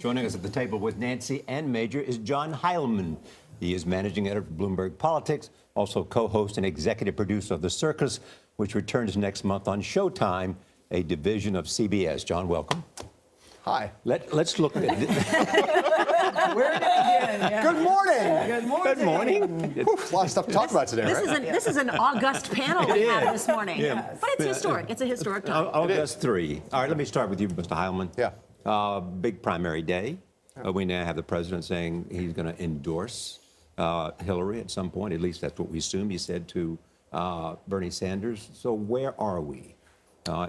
Joining us at the table with Nancy and Major is John Heilemann. He is managing editor of Bloomberg Politics, also co-host and executive producer of The Circus, which returns next month on Showtime, a division of CBS. John, welcome. Hi. Let's look at it. Where did it begin? Yeah. Good morning. Good morning. Good morning. Whew, a lot of stuff to talk about today, right? This is an august panel we have this morning. Yeah. But it's historic. It's a historic time. August 3. All right, let me start with you, Mr. Heilemann. Yeah. Big primary day. We now have the president saying he's going to endorse Hillary at some point. At least that's what we assume he said to Bernie Sanders. So where are we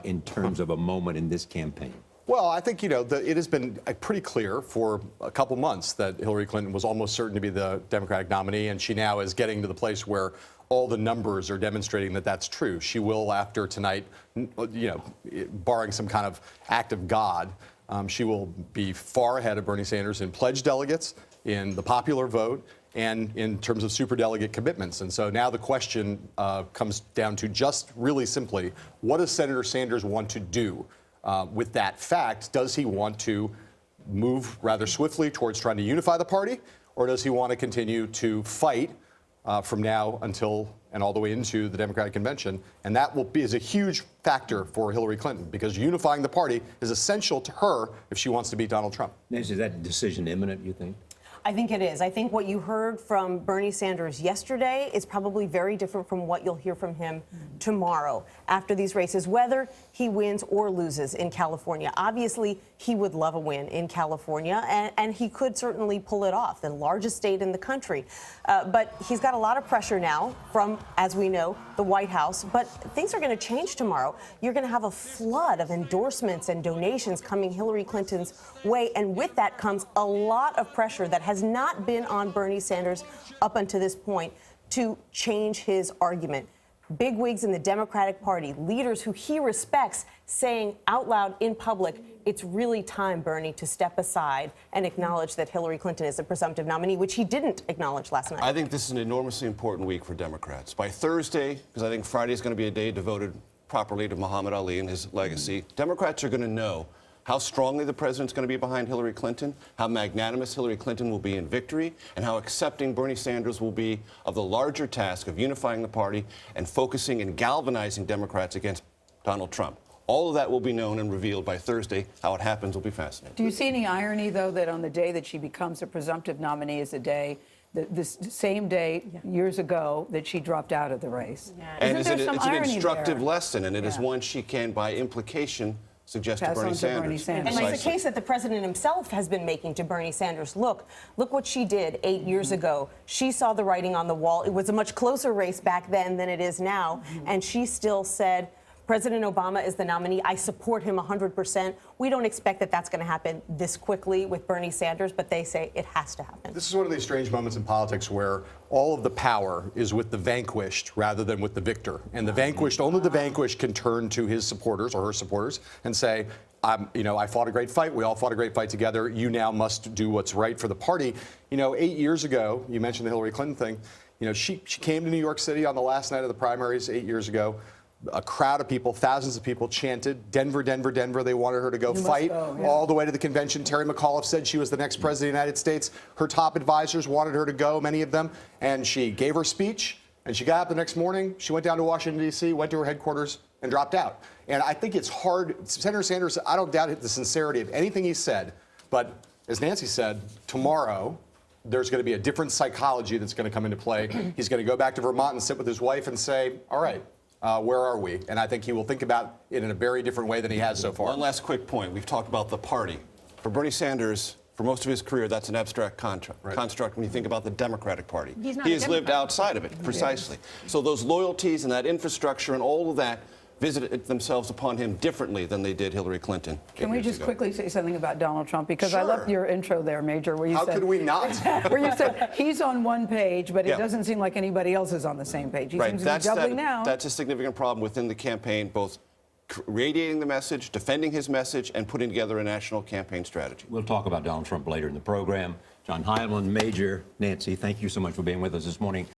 in terms of a moment in this campaign? Well, I think, it has been pretty clear for a couple months that Hillary Clinton was almost certain to be the Democratic nominee, and she now is getting to the place where all the numbers are demonstrating that that's true. She will, after tonight, barring some kind of act of God, she will be far ahead of Bernie Sanders in pledged delegates, in the popular vote, and in terms of superdelegate commitments. And so now the question comes down to just really simply, what does Senator Sanders want to do? With that fact, does he want to move rather swiftly towards trying to unify the party, or does he want to continue to fight from now until and all the way into the Democratic convention? And that is a huge factor for Hillary Clinton, because unifying the party is essential to her if she wants to beat Donald Trump. Nancy, is that decision imminent, you think? I think it is. I think what you heard from Bernie Sanders yesterday is probably very different from what you'll hear from him tomorrow after these races, whether he wins or loses in California. Obviously, he would love a win in California, and he could certainly pull it off, the largest state in the country. But he's got a lot of pressure now from, as we know, the White House. But things are going to change tomorrow. You're going to have a flood of endorsements and donations coming Hillary Clinton's way. And with that comes a lot of pressure that has not been on Bernie Sanders up until this point to change his argument. Bigwigs in the Democratic Party, leaders who he respects, saying out loud in public, it's really time, Bernie, to step aside and acknowledge that Hillary Clinton is a presumptive nominee, which he didn't acknowledge last night. I think this is an enormously important week for Democrats. By Thursday, because I think Friday is going to be a day devoted properly to Muhammad Ali and his legacy, Democrats are going to know how strongly the president's going to be behind Hillary Clinton, how magnanimous Hillary Clinton will be in victory, and how accepting Bernie Sanders will be of the larger task of unifying the party and focusing and galvanizing Democrats against Donald Trump. All of that will be known and revealed by Thursday. How it happens will be fascinating. Do you see any irony, though, that on the day that she becomes a presumptive nominee is the day, this same day years ago, that she dropped out of the race? Yeah. And Isn't there some it's an irony instructive there? lesson, and it is one she can, by implication, suggest to Pass Bernie on to Sanders. Bernie Sanders. And it's a case that the president himself has been making to Bernie Sanders. Look what she did 8 years ago. She saw the writing on the wall. It was a much closer race back then than it is now. And she still said, President Obama is the nominee. I support him 100%. We don't expect that that's going to happen this quickly with Bernie Sanders, but they say it has to happen. This is one of these strange moments in politics where all of the power is with the vanquished rather than with the victor. And the vanquished, only the vanquished can turn to his supporters or her supporters and say, I fought a great fight. We all fought a great fight together. You now must do what's right for the party. 8 years ago, you mentioned the Hillary Clinton thing. She came to New York City on the last night of the primaries 8 years ago. A crowd of people, thousands of people chanted, Denver, Denver, Denver. They wanted her to go fight all the way to the convention. Terry McAuliffe said she was the next president of the United States. Her top advisors wanted her to go, many of them. And she gave her speech, and she got up the next morning. She went down to Washington, D.C., went to her headquarters, and dropped out. And I think it's hard. Senator Sanders, I don't doubt the sincerity of anything he said. But as Nancy said, tomorrow, there's going to be a different psychology that's going to come into play. He's going to go back to Vermont and sit with his wife and say, all right, where are we? And I think he will think about it in a very different way than he has so far. One last quick point. We've talked about the party. For Bernie Sanders, for most of his career, that's an abstract construct when you think about the Democratic Party. He has lived outside of it, precisely. So those loyalties and that infrastructure and all of that visited themselves upon him differently than they did Hillary Clinton. Can we just quickly say something about Donald Trump? Because I loved your intro there, Major, where you How said... could we not? Where you said he's on one page, but it doesn't seem like anybody else is on the same page. He seems to be doubling now. That's a significant problem within the campaign, both radiating the message, defending his message, and putting together a national campaign strategy. We'll talk about Donald Trump later in the program. John Heilemann, Major, Nancy, thank you so much for being with us this morning.